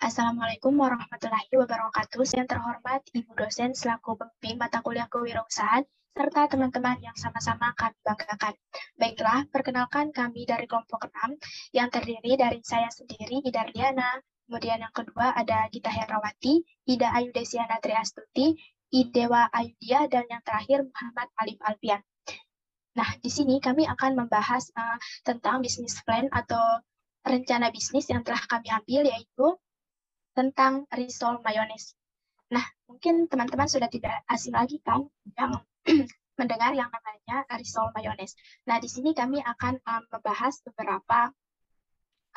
Assalamualaikum warahmatullahi wabarakatuh. Yang terhormat Ibu dosen selaku pembimbing mata kuliah kewirausahaan, serta teman-teman yang sama-sama kami banggakan. Baiklah, perkenalkan kami dari kelompok 6 yang terdiri dari saya sendiri, Ida Liana, kemudian yang kedua ada Gita Herawati, Ida Ayu Desiana Triastuti, Idewa Ayudia, dan yang terakhir Muhammad Alif Alfian. Nah, di sini kami akan membahas tentang bisnis plan atau rencana bisnis yang telah kami ambil, yaitu tentang risol mayones. Nah, mungkin teman-teman sudah tidak asing lagi kan yang mendengar yang namanya risol mayones. Nah, di sini kami akan membahas beberapa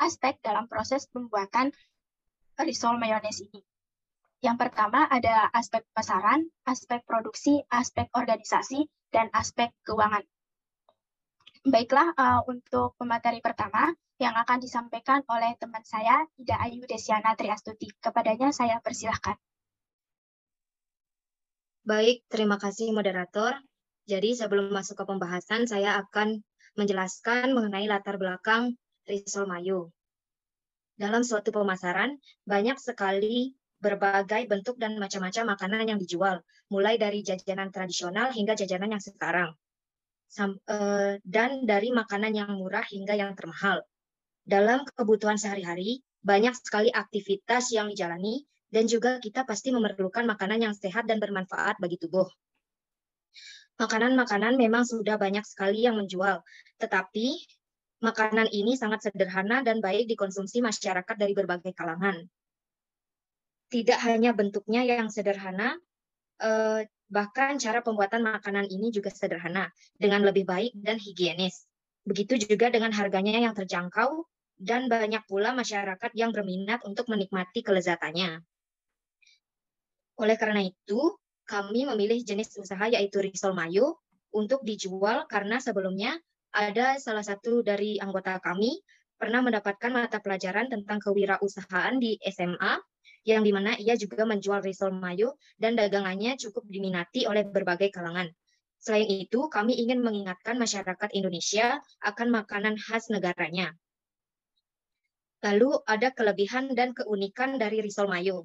aspek dalam proses pembuatan risol mayones ini. Yang pertama ada aspek pasaran, aspek produksi, aspek organisasi, dan aspek keuangan. Baiklah, untuk pemateri pertama yang akan disampaikan oleh teman saya, Ida Ayu Desiana Triastuti. Kepadanya saya persilahkan. Baik, terima kasih moderator. Jadi sebelum masuk ke pembahasan, saya akan menjelaskan mengenai latar belakang risol mayo. Dalam suatu pemasaran, banyak sekali berbagai bentuk dan macam-macam makanan yang dijual, mulai dari jajanan tradisional hingga jajanan yang sekarang. Dan dari makanan yang murah hingga yang termahal. Dalam kebutuhan sehari-hari, banyak sekali aktivitas yang dijalani, dan juga kita pasti memerlukan makanan yang sehat dan bermanfaat bagi tubuh. Makanan-makanan memang sudah banyak sekali yang menjual, tetapi makanan ini sangat sederhana dan baik dikonsumsi masyarakat dari berbagai kalangan. Tidak hanya bentuknya yang sederhana, bahkan cara pembuatan makanan ini juga sederhana, dengan lebih baik dan higienis. Begitu juga dengan harganya yang terjangkau, dan banyak pula masyarakat yang berminat untuk menikmati kelezatannya. Oleh karena itu, kami memilih jenis usaha yaitu risol mayo untuk dijual karena sebelumnya ada salah satu dari anggota kami pernah mendapatkan mata pelajaran tentang kewirausahaan di SMA, yang dimana ia juga menjual risol mayo dan dagangannya cukup diminati oleh berbagai kalangan. Selain itu, kami ingin mengingatkan masyarakat Indonesia akan makanan khas negaranya. Lalu ada kelebihan dan keunikan dari risol mayo.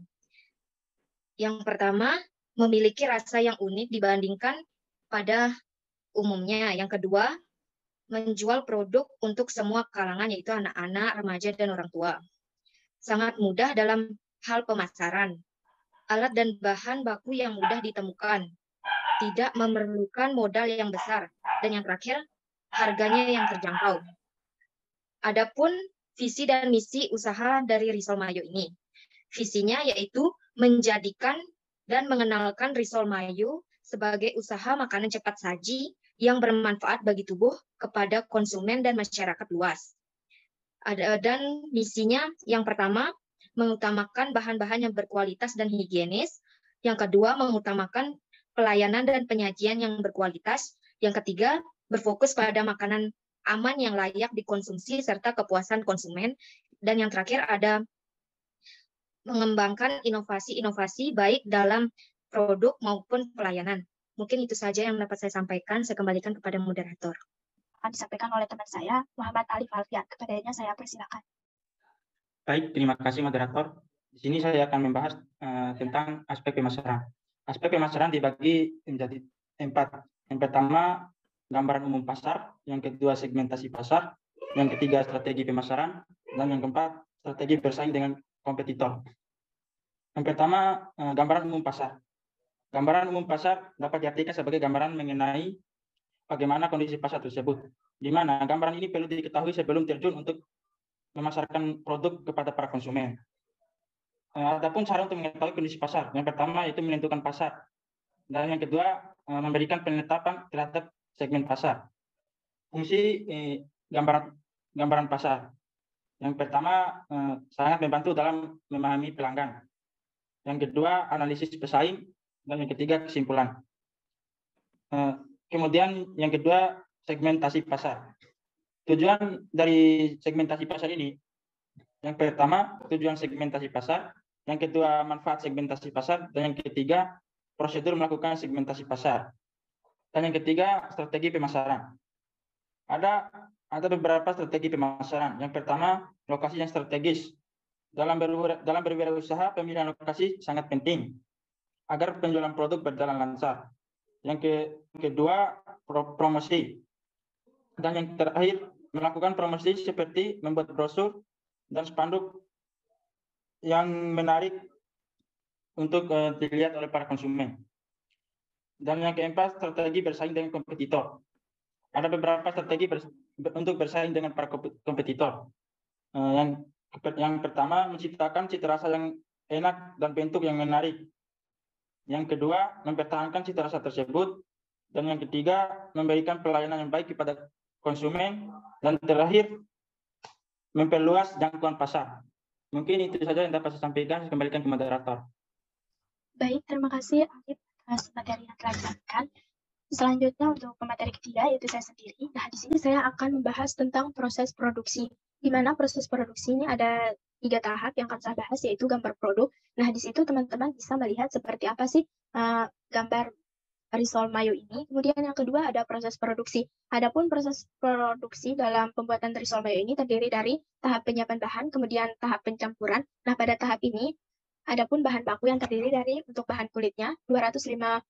Yang pertama, memiliki rasa yang unik dibandingkan pada umumnya. Yang kedua, menjual produk untuk semua kalangan, yaitu anak-anak, remaja, dan orang tua. Sangat mudah dalam hal pemasaran. Alat dan bahan baku yang mudah ditemukan. Tidak memerlukan modal yang besar. Dan yang terakhir, harganya yang terjangkau. Adapun visi dan misi usaha dari risol mayo ini. Visinya yaitu menjadikan dan mengenalkan risol mayo sebagai usaha makanan cepat saji yang bermanfaat bagi tubuh kepada konsumen dan masyarakat luas. Dan misinya yang pertama, mengutamakan bahan-bahan yang berkualitas dan higienis. Yang kedua, mengutamakan pelayanan dan penyajian yang berkualitas. Yang ketiga, berfokus pada makanan aman yang layak dikonsumsi serta kepuasan konsumen. Dan yang terakhir ada mengembangkan inovasi-inovasi baik dalam produk maupun pelayanan. Mungkin itu saja yang dapat saya sampaikan. Saya kembalikan kepada moderator. Akan disampaikan oleh teman saya, Muhammad Alif Alfian. Kepadanya saya persilakan. Baik, terima kasih moderator. Di sini saya akan membahas tentang aspek pemasaran. Aspek pemasaran dibagi menjadi 4. Yang pertama, gambaran umum pasar. Yang kedua, segmentasi pasar. Yang ketiga, strategi pemasaran. Dan yang keempat, strategi bersaing dengan kompetitor. Yang pertama, gambaran umum pasar. Gambaran umum pasar dapat diartikan sebagai gambaran mengenai bagaimana kondisi pasar tersebut, di mana gambaran ini perlu diketahui sebelum terjun untuk memasarkan produk kepada para konsumen. Adapun cara untuk mengetahui kondisi pasar, yang pertama itu menentukan pasar, dan yang kedua memberikan penetapan terhadap segmen pasar. Fungsi gambaran pasar. Yang pertama sangat membantu dalam memahami pelanggan. Yang kedua analisis pesaing, dan yang ketiga kesimpulan. Kemudian yang kedua segmentasi pasar. Tujuan dari segmentasi pasar ini, yang pertama tujuan segmentasi pasar, yang kedua manfaat segmentasi pasar, dan yang ketiga prosedur melakukan segmentasi pasar, dan yang ketiga strategi pemasaran. Ada beberapa strategi pemasaran. Yang pertama, lokasi yang strategis. Dalam berwirausaha, pemilihan lokasi sangat penting agar penjualan produk berjalan lancar. Yang kedua, promosi. Dan yang terakhir, melakukan promosi seperti membuat brosur dan spanduk yang menarik untuk dilihat oleh para konsumen. Dan yang keempat, strategi bersaing dengan kompetitor. Ada beberapa strategi untuk bersaing dengan para kompetitor. Yang pertama, menciptakan cita rasa yang enak dan bentuk yang menarik. Yang kedua, mempertahankan cita rasa tersebut. Dan yang ketiga, memberikan pelayanan yang baik kepada konsumen. Dan terakhir, memperluas jangkauan pasar. Mungkin itu saja yang dapat saya sampaikan. Saya kembalikan ke moderator. Baik, terima kasih Alif atas materi yang telah disampaikan. Selanjutnya untuk materi ketiga, yaitu saya sendiri. Nah, di sini saya akan membahas tentang proses produksi. Di mana proses produksi ini ada 3 tahap yang akan saya bahas, yaitu gambar produk. Nah, di situ teman-teman bisa melihat seperti apa sih gambar risol mayo ini. Kemudian yang kedua ada proses produksi. Adapun proses produksi dalam pembuatan risol mayo ini terdiri dari tahap penyiapan bahan, kemudian tahap pencampuran. Nah, pada tahap ini, adapun bahan baku yang terdiri dari untuk bahan kulitnya 250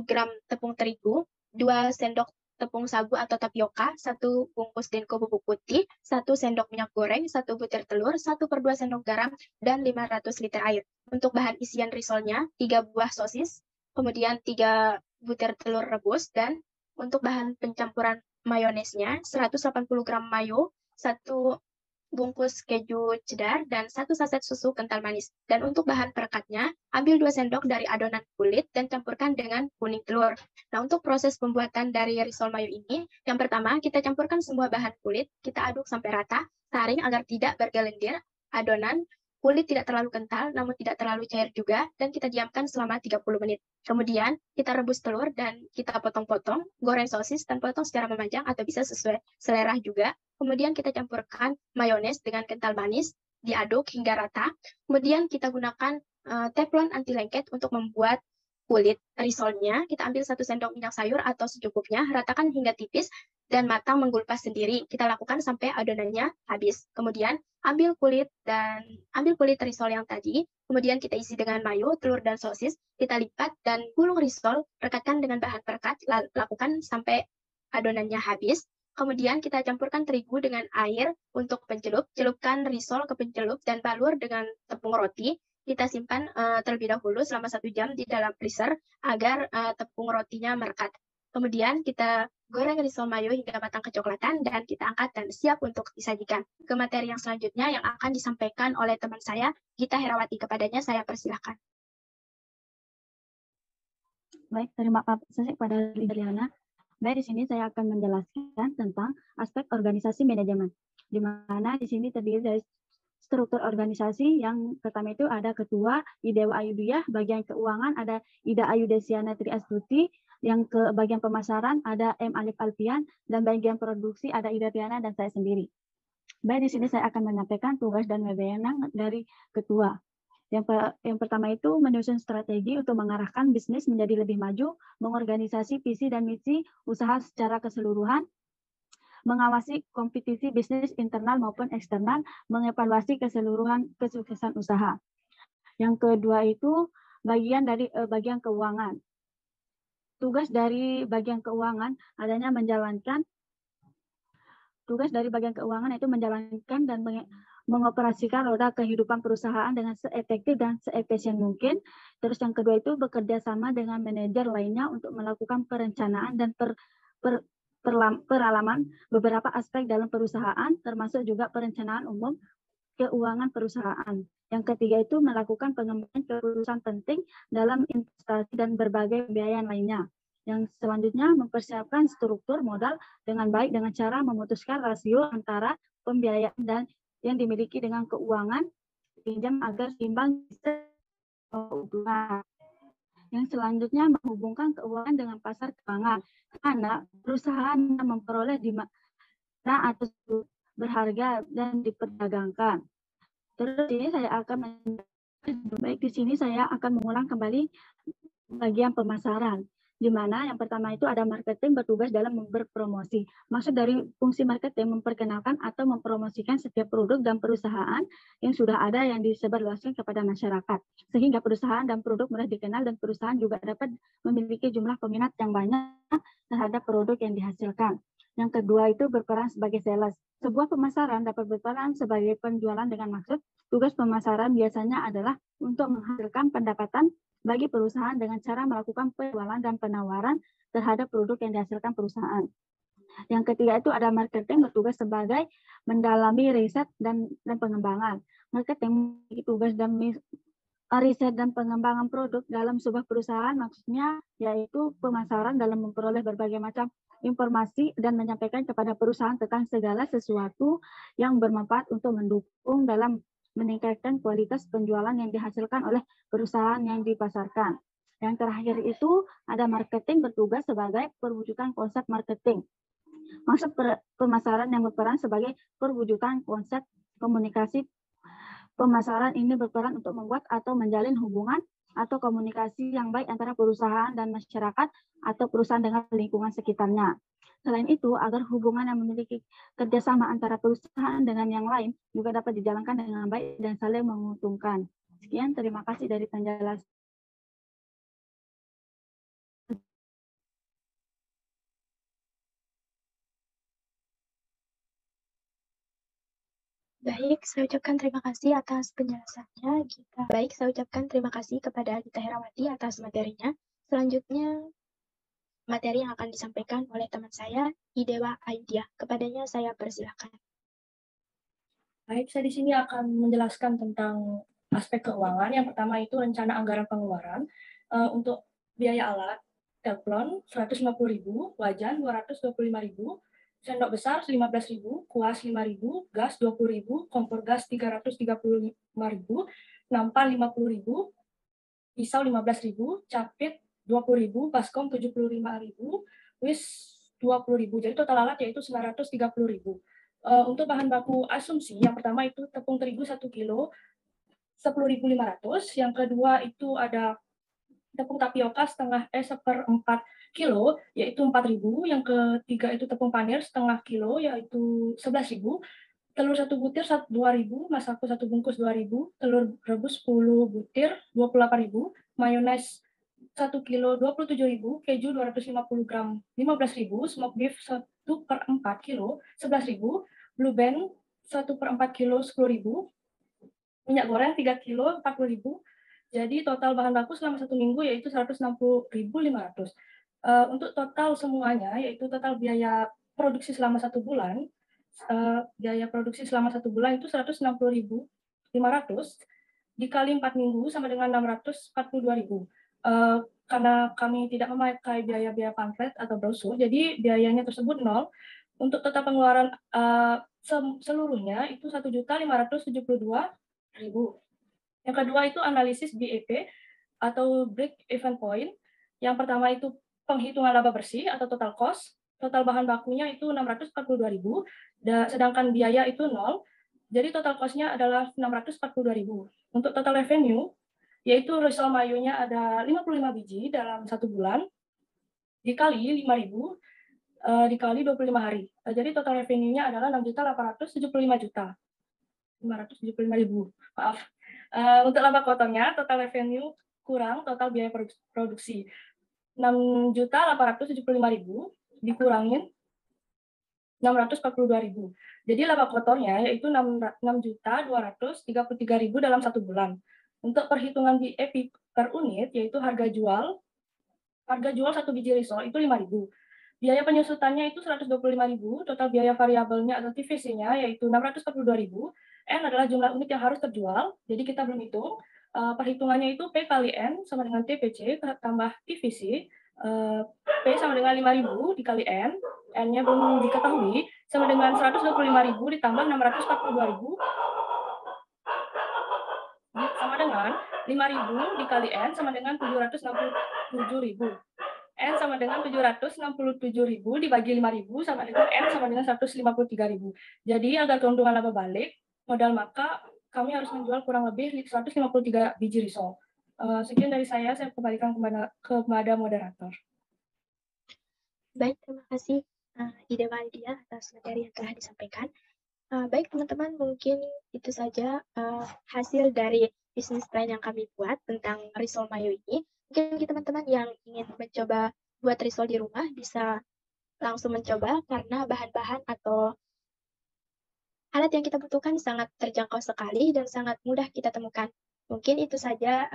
gram tepung terigu, 2 sendok tepung sagu atau tapioka, 1 bungkus denko bubuk putih, 1 sendok minyak goreng, 1 butir telur, 1/2 sendok garam, dan 500 liter air. Untuk bahan isian risolnya, 3 buah sosis, kemudian 3 butir telur rebus, dan untuk bahan pencampuran mayonesnya, 180 gram mayo, 1 bungkus keju cheddar, dan 1 saset susu kental manis. Dan untuk bahan perekatnya, ambil 2 sendok dari adonan kulit dan campurkan dengan kuning telur. Nah, untuk proses pembuatan dari risol mayo ini, yang pertama kita campurkan semua bahan kulit, kita aduk sampai rata, saring agar tidak bergelendir adonan. Kulit tidak terlalu kental, namun tidak terlalu cair juga, dan kita diamkan selama 30 menit. Kemudian, kita rebus telur dan kita potong-potong, goreng sosis dan potong secara memanjang atau bisa sesuai selera juga. Kemudian kita campurkan mayones dengan kental manis, diaduk hingga rata. Kemudian kita gunakan teflon anti lengket untuk membuat kulit risolnya. Kita ambil 1 sendok minyak sayur atau secukupnya, ratakan hingga tipis dan matang menggulpas sendiri. Kita lakukan sampai adonannya habis. Kemudian ambil kulit risol yang tadi, kemudian kita isi dengan mayo, telur, dan sosis, kita lipat dan gulung risol, rekatkan dengan bahan perekat, lakukan sampai adonannya habis. Kemudian kita campurkan terigu dengan air untuk pencelup, celupkan risol ke pencelup dan balur dengan tepung roti. Kita simpan terlebih dahulu selama 1 jam di dalam freezer agar tepung rotinya merekat. Kemudian kita goreng risol mayo hingga matang kecoklatan dan kita angkat dan siap untuk disajikan. Ke materi yang selanjutnya yang akan disampaikan oleh teman saya, Gita Herawati. Kepadanya saya persilahkan. Baik, terima kasih kepada Liliana. Baik, di sini saya akan menjelaskan tentang aspek organisasi manajemen, di mana di sini terdiri dari struktur organisasi. Yang pertama itu ada ketua Idewa Ayudiyah, bagian keuangan ada Ida Ayudesiana Tri Astuti, yang ke bagian pemasaran ada M. Alif Alfian, dan bagian produksi ada Ida Tiana dan saya sendiri. Baik, di sini saya akan menyampaikan tugas dan wewenang dari ketua. Yang pertama itu menyusun strategi untuk mengarahkan bisnis menjadi lebih maju, mengorganisasi visi dan misi usaha secara keseluruhan, mengawasi kompetisi bisnis internal maupun eksternal, mengevaluasi keseluruhan kesuksesan usaha. Yang kedua itu bagian dari bagian keuangan. Tugas dari bagian keuangan adanya menjalankan itu menjalankan dan mengoperasikan roda kehidupan perusahaan dengan seefektif dan seefisien mungkin. Terus yang kedua itu bekerja sama dengan manajer lainnya untuk melakukan perencanaan dan peralaman beberapa aspek dalam perusahaan, termasuk juga perencanaan umum keuangan perusahaan. Yang ketiga itu melakukan pengembangan keputusan penting dalam investasi dan berbagai pembiayaan lainnya. Yang selanjutnya mempersiapkan struktur modal dengan baik dengan cara memutuskan rasio antara pembiayaan dan yang dimiliki dengan keuangan pinjam agar seimbang keuangan. Yang selanjutnya menghubungkan keuangan dengan pasar keuangan, karena perusahaan memperoleh di mana atau berharga dan diperdagangkan. Terus ini saya akan mengulang kembali bagian pemasaran. di mana yang pertama itu ada marketing bertugas dalam berpromosi. Maksud dari fungsi marketing memperkenalkan atau mempromosikan setiap produk dan perusahaan yang sudah ada yang disebarluaskan kepada masyarakat. Sehingga perusahaan dan produk mudah dikenal dan perusahaan juga dapat memiliki jumlah peminat yang banyak terhadap produk yang dihasilkan. Yang kedua itu berperan sebagai sales. Sebuah pemasaran dapat berperan sebagai penjualan dengan maksud tugas pemasaran biasanya adalah untuk menghasilkan pendapatan bagi perusahaan dengan cara melakukan penjualan dan penawaran terhadap produk yang dihasilkan perusahaan. Yang ketiga itu ada marketing bertugas sebagai mendalami riset dan pengembangan. Marketing tugas dan riset dan pengembangan produk dalam sebuah perusahaan maksudnya yaitu pemasaran dalam memperoleh berbagai macam informasi dan menyampaikan kepada perusahaan tentang segala sesuatu yang bermanfaat untuk mendukung dalam meningkatkan kualitas penjualan yang dihasilkan oleh perusahaan yang dipasarkan. Yang terakhir itu ada marketing bertugas sebagai perwujudan konsep marketing. Maksud pemasaran yang berperan sebagai perwujudan konsep komunikasi pemasaran ini berperan untuk membuat atau menjalin hubungan atau komunikasi yang baik antara perusahaan dan masyarakat atau perusahaan dengan lingkungan sekitarnya. Selain itu, agar hubungan yang memiliki kerjasama antara perusahaan dengan yang lain juga dapat dijalankan dengan baik dan saling menguntungkan. Sekian, terima kasih dari penjelasan. Baik, saya ucapkan terima kasih atas penjelasannya, Gita. Baik, saya ucapkan terima kasih kepada Gita Herawati atas materinya. Selanjutnya, materi yang akan disampaikan oleh teman saya, Idewa Aidia. Kepadanya saya persilakan. Baik, saya di sini akan menjelaskan tentang aspek keuangan. Yang pertama itu rencana anggaran pengeluaran untuk biaya alat, teflon 150.000, wajan 225.000, sendok besar 15.000, kuas 5.000, gas 20.000, kompor gas 335.000, nampan 50.000, pisau 15.000, capit 20.000, baskom 75.000, wis 20.000. Jadi total alat yaitu 930.000. Untuk bahan baku asumsi, yang pertama itu tepung terigu 1 kilo 10.500, yang kedua itu ada tepung tapioka seperempat kilo yaitu 4.000, yang ketiga itu tepung panir setengah kilo yaitu 11.000, telur 1 butir 2.000, masako 1 bungkus 2.000, telur rebus 10 butir 28.000, mayones 1 kilo 27.000, keju 250 gram 15.000, smoke beef 1/4 kilo 11.000, blue band 1/4 kilo 10.000, minyak goreng 3 kilo 40.000. Jadi total bahan baku selama 1 minggu yaitu 160.500. Untuk total semuanya yaitu total biaya produksi selama 1 bulan, biaya produksi selama 1 bulan itu 160.500 dikali 4 minggu sama dengan 642.000. Karena kami tidak memakai biaya-biaya pamflet atau brosur, jadi biayanya tersebut 0. Untuk total pengeluaran seluruhnya itu 1.572.000. Yang kedua itu analisis BEP atau Break Even Point. Yang pertama itu penghitungan laba bersih atau total cost. Total bahan bakunya itu 642.000, sedangkan biaya itu 0. Jadi total cost-nya adalah 642.000. Untuk total revenue, yaitu risol mayonya ada 55 biji dalam 1 bulan, dikali 5.000, dikali 25 hari. Jadi total revenue-nya adalah 6.875.575.000. Maaf. Untuk laba kotornya, total revenue kurang total biaya produksi. 6.875.000 dikurangin 642.000. Jadi laba kotornya yaitu 6.233.000 dalam 1 bulan. Untuk perhitungan BEP per unit yaitu harga jual 1 biji risol itu 5.000. Biaya penyusutannya itu 125.000, total biaya variabelnya atau TVC-nya yaitu 642.000. N adalah jumlah unit yang harus terjual, jadi kita belum hitung. Perhitungannya itu P kali N sama dengan TPC tambah TVC. P sama dengan 5.000 dikali N, N-nya belum diketahui, sama dengan 125.000 ditambah 642.000, sama dengan 5.000 dikali N sama dengan 767.000. N sama dengan 767.000 dibagi 5.000 sama dengan N sama dengan 153.000. Jadi agar keuntungan laba balik modal maka kami harus menjual kurang lebih 153 biji risol. Sekian dari saya kembalikan kepada moderator. Baik, terima kasih Ida Maldia atas materi yang telah disampaikan. Baik teman-teman, mungkin itu saja hasil dari bisnis plan yang kami buat tentang Risol Mayo ini. Mungkin bagi teman-teman yang ingin mencoba buat risol di rumah bisa langsung mencoba karena bahan-bahan atau alat yang kita butuhkan sangat terjangkau sekali dan sangat mudah kita temukan. Mungkin itu saja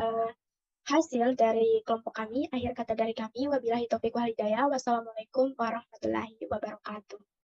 hasil dari kelompok kami. Akhir kata dari kami, wabillahi taufiq wal hidayah. Wassalamualaikum warahmatullahi wabarakatuh.